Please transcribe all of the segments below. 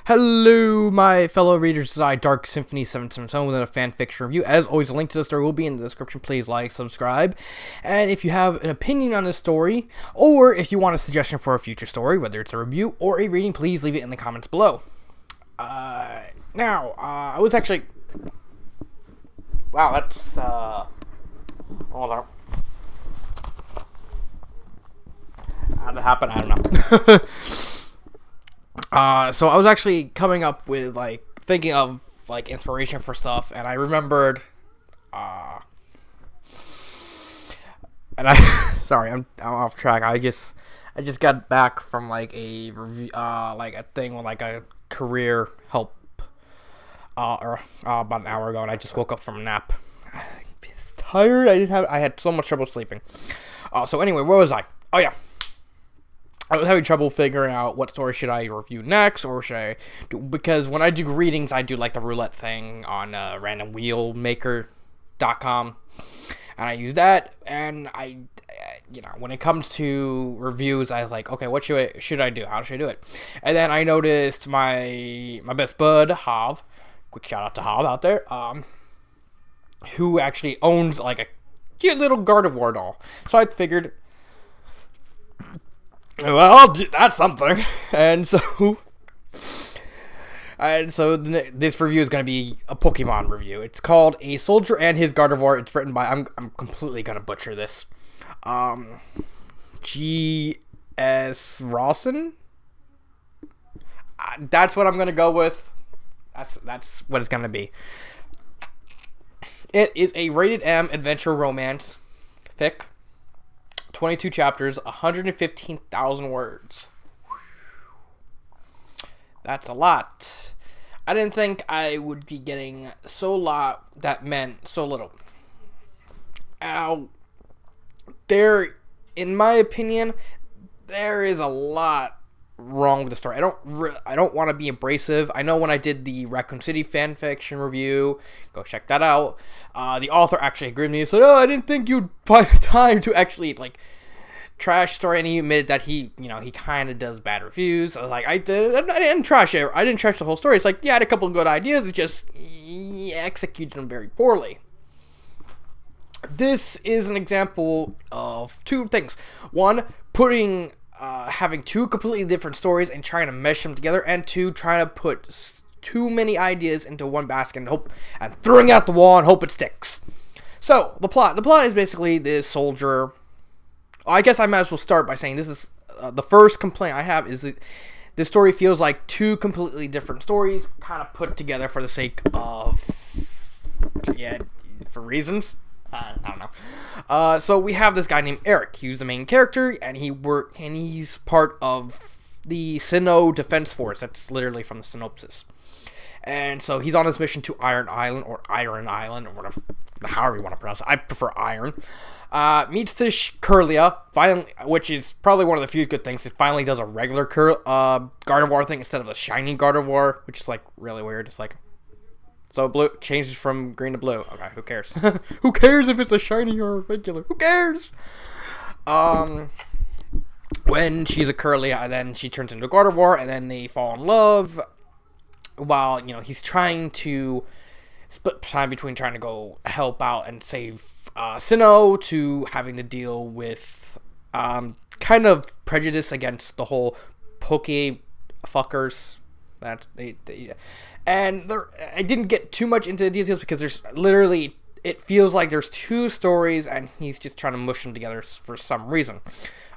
Hello, my fellow readers. This is I, Dark Symphony 777 with a FanFiction review. As always, a link to the story will be in the description. Please like, subscribe. And if you have an opinion on this story, or if you want a suggestion for a future story, whether it's a review or a reading, please leave it in the comments below. I was actually... Wow, that's, hold on. How did it happen? I don't know. So I was actually coming up with, thinking of, inspiration for stuff, and I remembered, and I, sorry, I'm off track. I just got back from, a review, a thing with, a career help, about an hour ago, and I just woke up from a nap. I was tired. I had so much trouble sleeping. So anyway, where was I? Oh, yeah. I was having trouble figuring out what story should I review next, or should I do, because when I do readings, I do the roulette thing on randomwheelmaker.com, and I use that, and when it comes to reviews, I okay, what should I do? How should I do it? And then I noticed my best bud, Hav, quick shout out to Hav out there, who actually owns a cute little Gardevoir doll. So I figured, well, that's something. And so this review is going to be a Pokemon review. It's called A Soldier and His Gardevoir. It's written by, I'm completely going to butcher this, G.S. Rawson. That's what I'm going to go with. That's what it's going to be. It is a rated M adventure romance fic. 22 chapters, 115,000 words. That's a lot. I didn't think I would be getting so lot that meant so little. Now, in my opinion, there is a lot wrong with the story. I don't want to be abrasive. I know when I did the Raccoon City fanfiction review, go check that out. The author actually agreed with me and said, "Oh, I didn't think you'd find the time to actually trash story," and he admitted that he kind of does bad reviews. I was like, I didn't trash it. I didn't trash the whole story. It's I had a couple of good ideas. It just executed them very poorly. This is an example of two things. One, having two completely different stories and trying to mesh them together, and two, trying to put too many ideas into one basket and throwing it out the wall and hope it sticks. So the plot is basically this soldier. I guess I might as well start by saying this is the first complaint I have is that this story feels like two completely different stories kind of put together for the sake of, for reasons. I don't know. So we have this guy named Eric. He's the main character, and he's part of the Sinnoh Defense Force. That's literally from the synopsis. And so he's on his mission to Iron Island, or whatever, however you want to pronounce it. I prefer Iron. Meets this Curlia, finally, which is probably one of the few good things. It finally does a regular Gardevoir thing instead of a shiny Gardevoir, which is really weird. It's so blue changes from green to blue. Okay, who cares? Who cares if it's a shiny or a regular? Who cares? When she's a Curlia, then she turns into a Gardevoir, and then they fall in love. While he's trying to split time between trying to go help out and save Sinnoh to having to deal with kind of prejudice against the whole Poke fuckers. That and I didn't get too much into the details because there's literally, it feels like there's two stories and he's just trying to mush them together for some reason.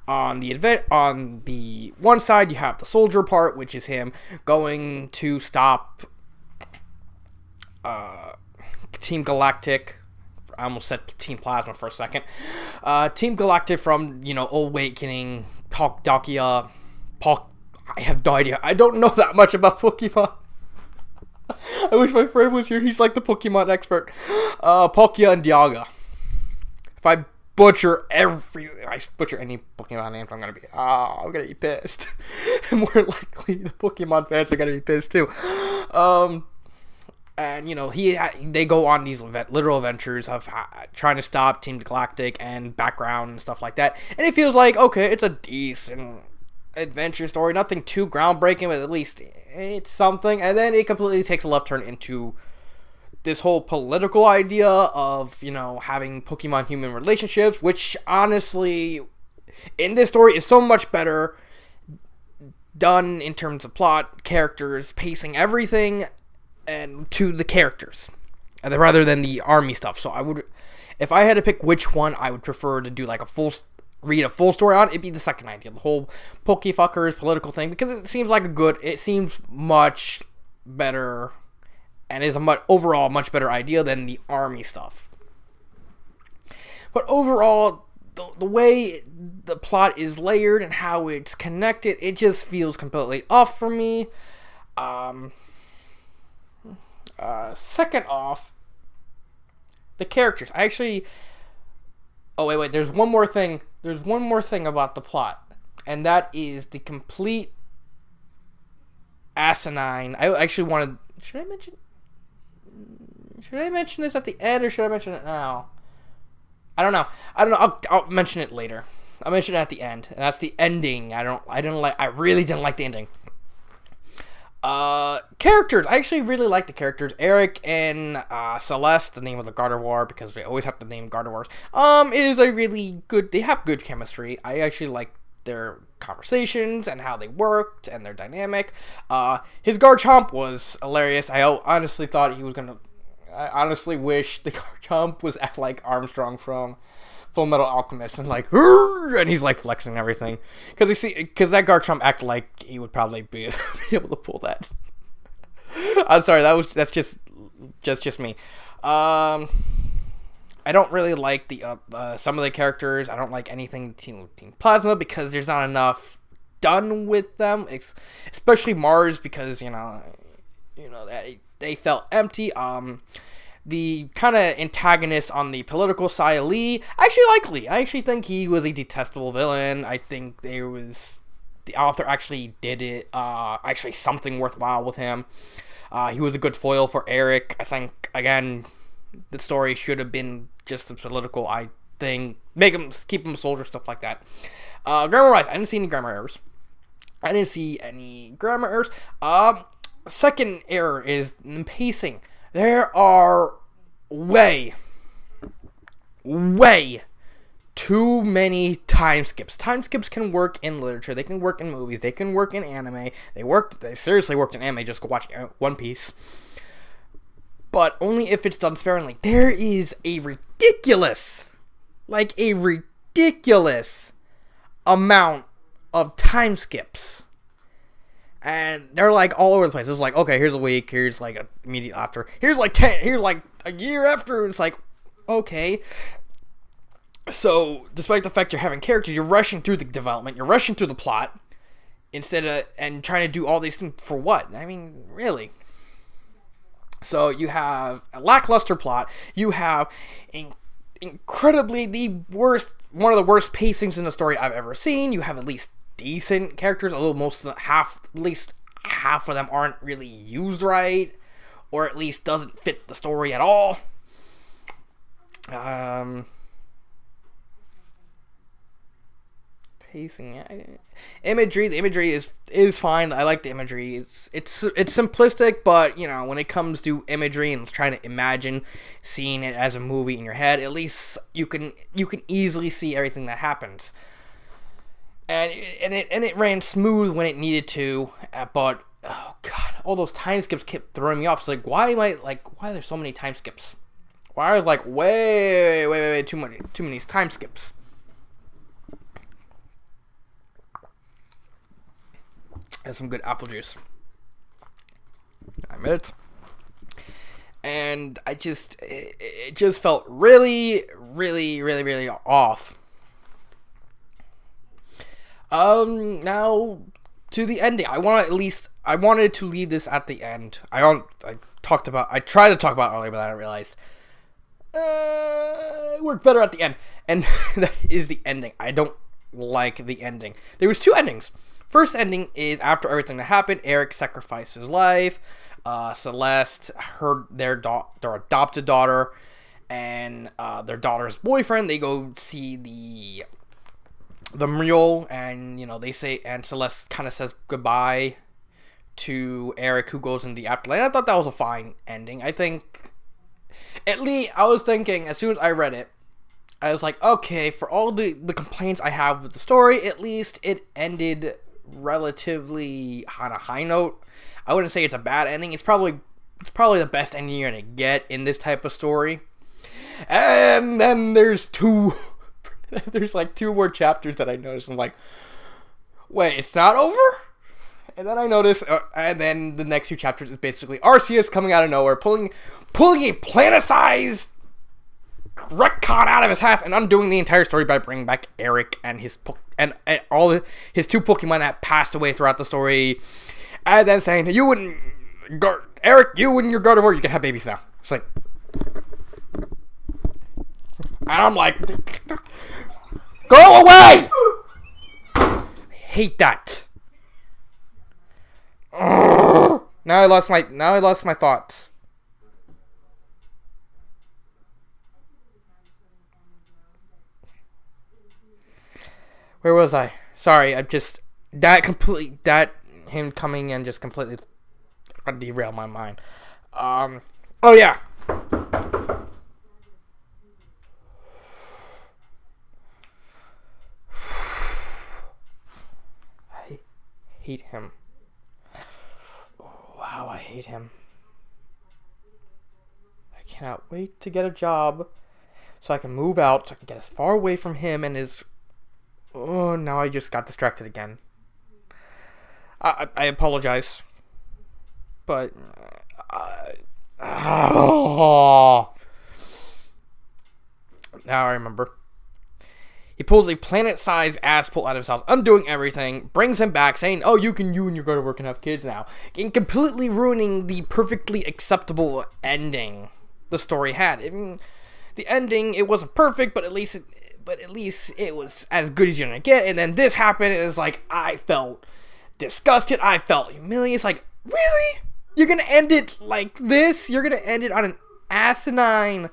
On the one side, you have the soldier part, which is him going to stop Team Galactic. I almost said Team Plasma for a second. Team Galactic from, Awakening, Palkia. I have no idea. I don't know that much about Pokemon. I wish my friend was here. He's the Pokemon expert. Palkia and Dialga. If I butcher any Pokemon names, I'm gonna be pissed. And more likely, the Pokemon fans are gonna be pissed too. And they go on these literal adventures of trying to stop Team Galactic and background and stuff like that. And it feels like, okay, it's a decent adventure story. Nothing too groundbreaking, but at least it's something. And then it completely takes a left turn into this whole political idea of, having Pokemon human relationships, which honestly, in this story, is so much better done in terms of plot, characters, pacing, everything, and to the characters, rather than the army stuff. So if I had to pick which one I would prefer to do like read a full story on, it'd be the second idea, the whole Pokefuckers political thing, because it seems much better, and is overall much better idea than the army stuff. But overall, the way the plot is layered and how it's connected, it just feels completely off for me. Second off, the characters. Oh, wait, there's one more thing. There's one more thing about the plot, and that is the complete asinine. I actually wanted... Should I mention this at the end, or should I mention it now? I don't know. I'll mention it later. I'll mention it at the end. And that's the ending. I really didn't like the ending. Characters. I actually really like the characters. Eric and Celeste, the name of the Gardevoir, because they always have to name Gardevoirs, is a really good... They have good chemistry. I actually like their conversations and how they worked and their dynamic. His Garchomp was hilarious. I honestly thought he was gonna... I honestly wish the Garchomp was like Armstrong from Full Metal Alchemist and like, and he's like flexing everything, because that Garchomp acted like he would probably be able to pull that. I'm sorry, that's just me. I don't really like the some of the characters. I don't like anything Team Plasma, because there's not enough done with them, especially Mars, because that they felt empty. The kind of antagonist on the political side, Lee, I actually like Lee. I actually think he was a detestable villain. I think the author actually did it, actually something worthwhile with him. He was a good foil for Eric. I think, again, the story should have been just a political thing. Keep him a soldier, stuff like that. Grammar-wise, I didn't see any grammar errors. Second error is pacing. There are way too many time skips. Time skips can work in literature. They can work in movies. They can work in anime. They seriously worked in anime. Just go watch One Piece. But only if it's done sparingly. There is a ridiculous amount of time skips. And they're like all over the place. It's like, okay, here's a week, here's like a immediate after, here's like a year after. It's like, okay. So, despite the fact you're having characters, you're rushing through the development, you're rushing through the plot, and trying to do all these things for what? I mean, really. So, you have a lackluster plot, you have incredibly one of the worst pacings in the story I've ever seen, you have at least decent characters, although at least half of them aren't really used right, or at least doesn't fit the story at all. Pacing, imagery. The imagery is fine. I like the imagery. It's simplistic, but when it comes to imagery and trying to imagine seeing it as a movie in your head, at least you can easily see everything that happens. And it ran smooth when it needed to, but oh god, all those time skips kept throwing me off. It's like, why are there so many time skips? Why are way too many time skips? That's some good apple juice. I admit it. And it just felt really, really, really, really off. Now to the ending. I wanted to leave this at the end. I tried to talk about it earlier, but I realized it worked better at the end. And that is the ending. I don't like the ending. There was two endings. First ending is after everything that happened, Eric sacrificed his life. Celeste, their adopted daughter, and their daughter's boyfriend, they go see the the mule, and they say, and Celeste kind of says goodbye to Eric, who goes in the afterlife. I thought that was a fine ending. I think, at least, I was thinking, as soon as I read it, I was like, okay, for all the complaints I have with the story, at least it ended relatively on a high note. I wouldn't say it's a bad ending. It's probably the best ending you're gonna get in this type of story. And then there's like 2 more chapters that I noticed. I'm like, wait, it's not over? And then I noticed, and then the next 2 chapters is basically Arceus coming out of nowhere, pulling a planet-sized retcon out of his hat and undoing the entire story by bringing back Eric and and all his 2 Pokemon that passed away throughout the story, and then saying, Eric, you and your Gardevoir, you can have babies now. It's like, and I'm like, go away! I hate that. Now I lost my thoughts. Where was I? Sorry, him coming in just completely derailed my mind. Oh yeah. I hate him. Wow, I hate him. I cannot wait to get a job so I can move out, so I can get as far away from him and his... Oh, now I just got distracted again. I apologize. But... now I remember. He pulls a planet-sized ass pull out of his house, undoing everything, brings him back, saying, oh, you and your Gardevoir can have kids now. And completely ruining the perfectly acceptable ending the story had. The ending, it wasn't perfect, but at least it was as good as you're gonna get. And then this happened, and it was like, I felt disgusted, I felt humiliated. It's like, really? You're gonna end it like this? You're gonna end it on an asinine,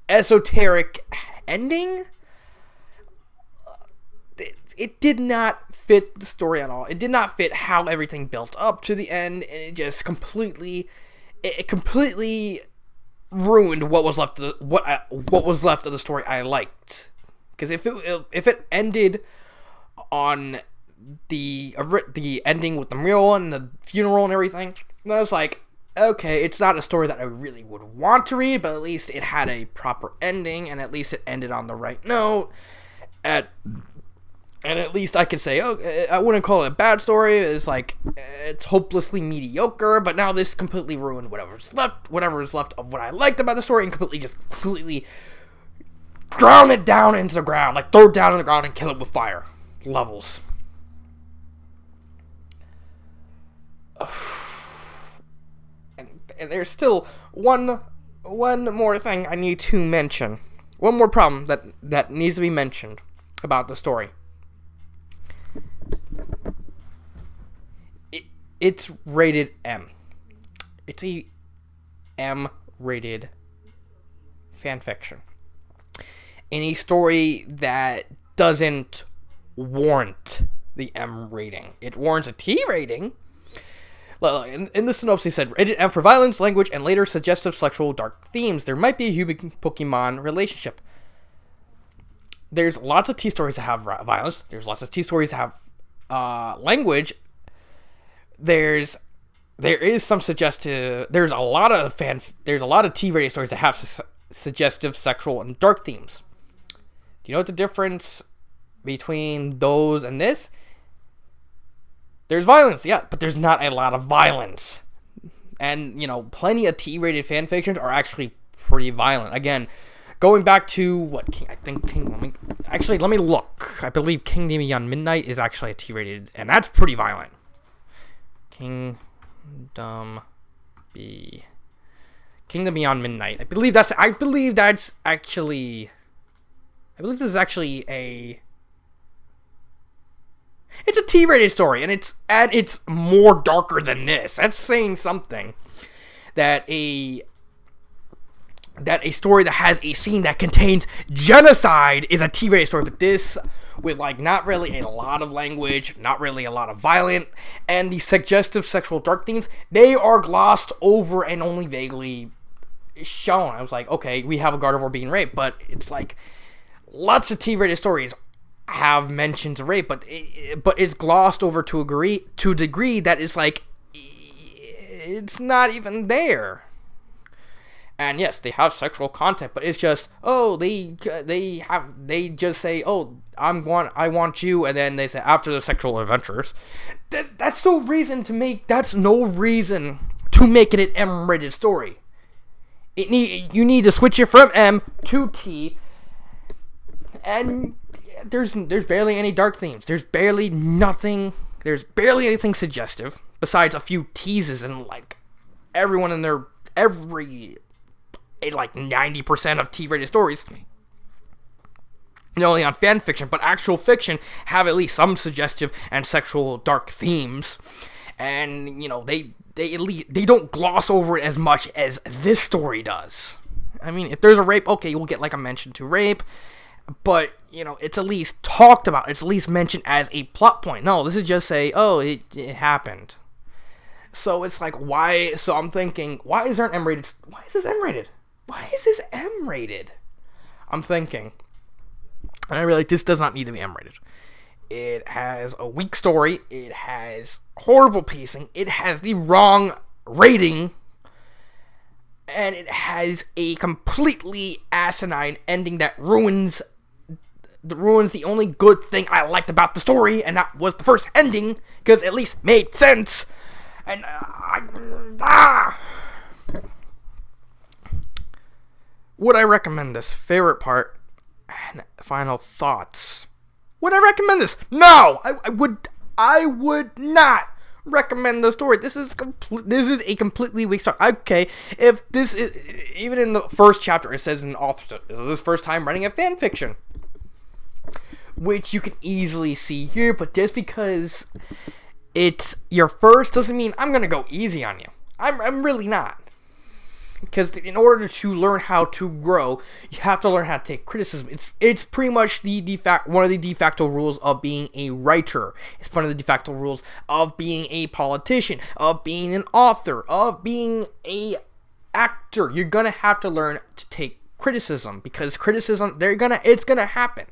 esoteric ending? It did not fit the story at all. It did not fit how everything built up to the end, and it just completely ruined what was left of the story I liked. Because if it ended on the ending with the mural and the funeral and everything, then I was like, okay, it's not a story that I really would want to read, but at least it had a proper ending, and at least it ended on the right note. And at least I could say, oh, I wouldn't call it a bad story. It's like, it's hopelessly mediocre, but now this completely ruined whatever is left of what I liked about the story, and completely drown it down into the ground. Like, throw it down in the ground and kill it with fire. Levels. And there's still one more thing I need to mention. One more problem that needs to be mentioned about the story. It's rated M. It's a M-rated fanfiction. In a story that doesn't warrant the M rating. It warrants a T rating. In the synopsis, it said, rated M for violence, language, and later suggestive sexual dark themes. There might be a human-Pokemon relationship. There's lots of T stories that have violence. There's lots of T stories that have language. There is some suggestive. There's a lot of T-rated stories that have suggestive sexual and dark themes. Do you know what the difference between those and this? There's violence, yeah, but there's not a lot of violence. And, plenty of T-rated fanfictions are actually pretty violent. Again, going back to let me look. I believe Kingdom Beyond Midnight is actually a T-rated, and that's pretty violent. Kingdom Beyond Midnight. I believe this is actually it's a T-rated story, and it's more darker than this. That's saying something. That a story that has a scene that contains genocide is a T-rated story, but this with like not really a lot of language, not really a lot of violent, and the suggestive sexual dark themes, they are glossed over and only vaguely shown. I was like, okay, we have a Gardevoir being raped, but it's like lots of T-rated stories have mentions of rape, but it's glossed over to a degree that is like it's not even there. And yes, they have sexual content, but it's just they just say, oh, I want you, and then they say after the sexual adventures. That's no reason to make it an M-rated story. You need to switch it from M to T, and there's barely any dark themes. There's barely anything suggestive besides a few teases and like everyone in their like 90% of T-rated stories, not only on fan fiction but actual fiction, have at least some suggestive and sexual dark themes, and they don't gloss over it as much as this story does. I mean, if there's a rape, okay, we'll get like a mention to rape, but it's at least talked about. It's at least mentioned as a plot point. No, this is just say, oh, it happened. So it's like, why? So I'm thinking, why is there an M-rated? Why is this M-rated? Why is this M-rated? I'm thinking, and I realize this does not need to be M-rated. It has a weak story. It has horrible pacing. It has the wrong rating. And it has a completely asinine ending that ruins the only good thing I liked about the story, and that was the first ending, because it at least made sense. And would I recommend this? Favorite part and final thoughts. Would I recommend this? No, I would not recommend the story. This is a completely weak story. Okay, if this is even in the first chapter, it says in the author, this is his first time writing a fan fiction, which you can easily see here. But just because it's your first doesn't mean I'm gonna go easy on you. I'm really not. Because in order to learn how to grow, you have to learn how to take criticism. It's pretty much one of the de facto rules of being a writer. It's one of the de facto rules of being a politician, of being an author, of being a actor. You're gonna have to learn to take criticism, because criticism, it's gonna happen.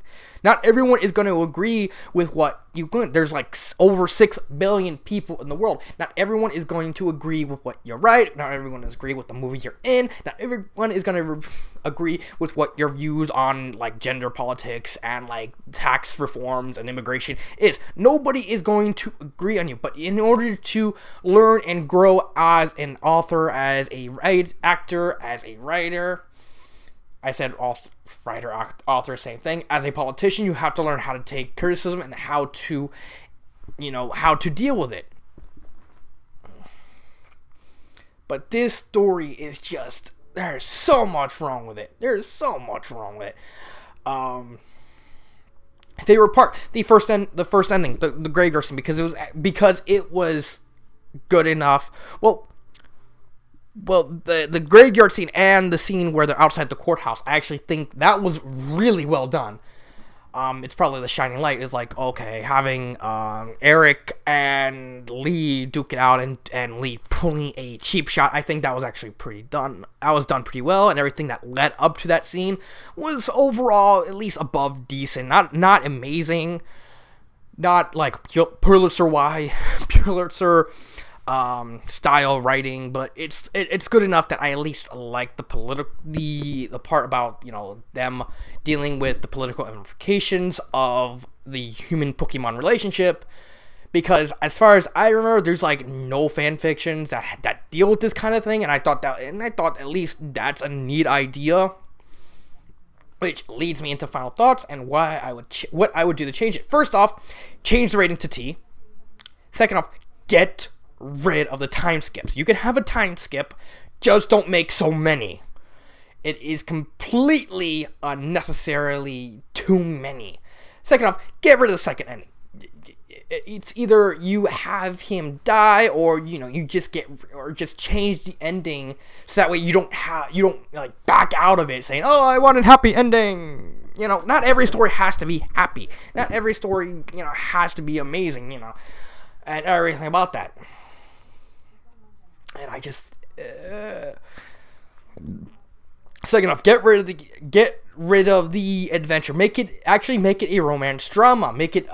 Not everyone is going to agree with what you think. There's like over 6 billion people in the world. Not everyone is going to agree with what you write. Not everyone is agree with the movie you're in. Not everyone is going to agree with what your views on like gender politics and like tax reforms and immigration is. Nobody is going to agree on you. But in order to learn and grow as an author, as a actor, as a writer, I said writer, author, same thing. As a politician, you have to learn how to take criticism and how to deal with it. But this story is just, there's so much wrong with it. Favorite part, the first ending, the graveyard scene, because it was good enough. Well, the graveyard scene and the scene where they're outside the courthouse, I actually think that was really well done. It's probably the shining light. It's like, okay, having Eric and Lee duke it out and Lee pulling a cheap shot, I think that was actually done pretty well, and everything that led up to that scene was overall at least above decent. Not amazing, not like Pulitzer style writing, but it's good enough that I at least like the part about them dealing with the political implications of the human Pokemon relationship, because as far as I remember, there's like no fan fictions that deal with this kind of thing, and I thought at least that's a neat idea, which leads me into final thoughts and what I would do to change it. First off, change the rating to T. Second off, get rid of the time skips. You can have a time skip, just don't make so many. It is completely unnecessarily too many. Second off, get rid of the second ending. It's either you have him die, or you just change the ending so that way you don't like back out of it saying, oh, I want a happy ending. not every story has to be happy. Not every story, has to be amazing, and everything about that. And I just, second off, get rid of the adventure. Make it a romance drama. Make it,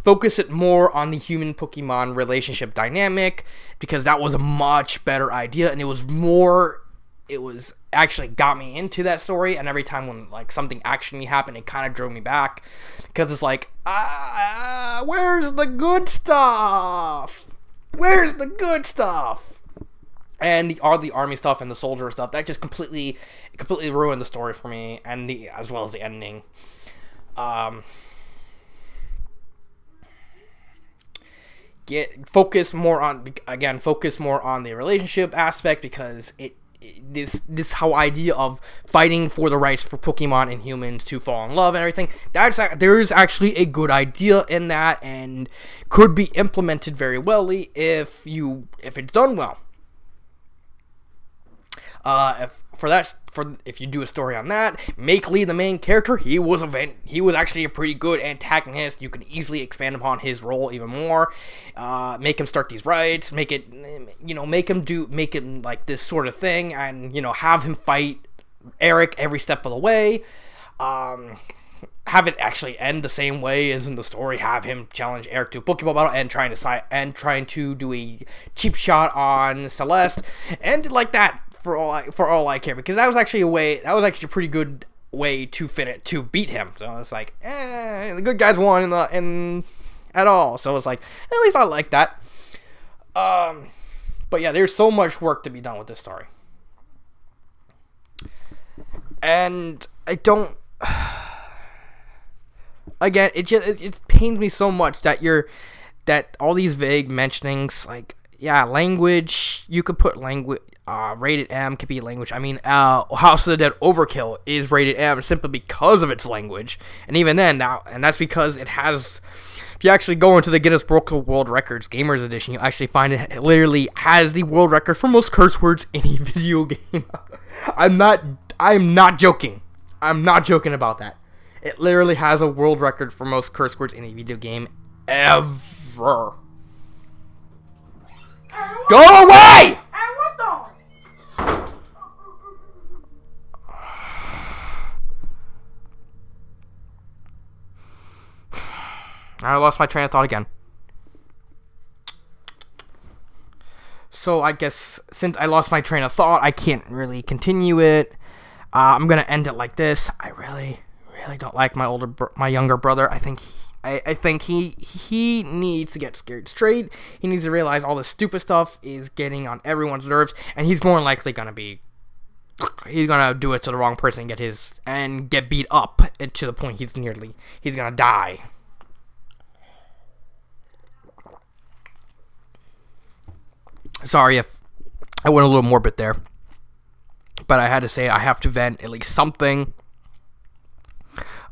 focus it more on the human Pokemon relationship dynamic, because that was a much better idea, and it was actually got me into that story. And every time when like something actiony happened, it kind of drove me back, because it's like, where's the good stuff? Where's the good stuff? And all the army stuff and the soldier stuff, that just completely ruined the story for me, and as well as the ending. Focus more on the relationship aspect, because this whole idea of fighting for the rights for Pokemon and humans to fall in love and everything, there is actually a good idea in that, and could be implemented very well if it's done well. If you do a story on that, make Lee the main character. He was actually a pretty good antagonist. You can easily expand upon his role even more. Make him start these riots. Make him like this sort of thing, and have him fight Eric every step of the way. Have it actually end the same way as in the story. Have him challenge Eric to a Pokeball battle and trying to do a cheap shot on Celeste, and like that. For all I care, because that was actually a pretty good way to beat him. So it's like, the good guys won at all. So it's like, at least I like that. But yeah, there's so much work to be done with this story, and I don't. Again, it pains me so much that all these vague mentionings, like, yeah, language. You could put language. Rated M could be language. I mean, House of the Dead Overkill is rated M simply because of its language, and even then, and that's because it has. If you actually go into the Guinness Book of World Records Gamers Edition, you actually find it literally has the world record for most curse words in a video game. I'm not joking. I'm not joking about that. It literally has a world record for most curse words in a video game ever. Go away! I lost my train of thought again. So I guess since I lost my train of thought, I can't really continue it. I'm gonna end it like this. I really don't like my younger brother. I think he needs to get scared straight. He needs to realize all this stupid stuff is getting on everyone's nerves, and he's more likely gonna do it to the wrong person and get beat up to the point he's gonna die. Sorry if I went a little morbid there, but I had to say I have to vent at least something.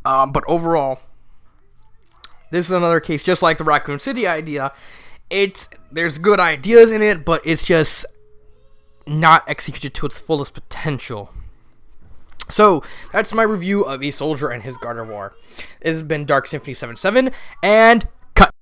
But overall, this is another case just like the Raccoon City idea. There's good ideas in it, but it's just not executed to its fullest potential. So that's my review of E Soldier and his Gardevoir. This has been Dark Symphony 77, and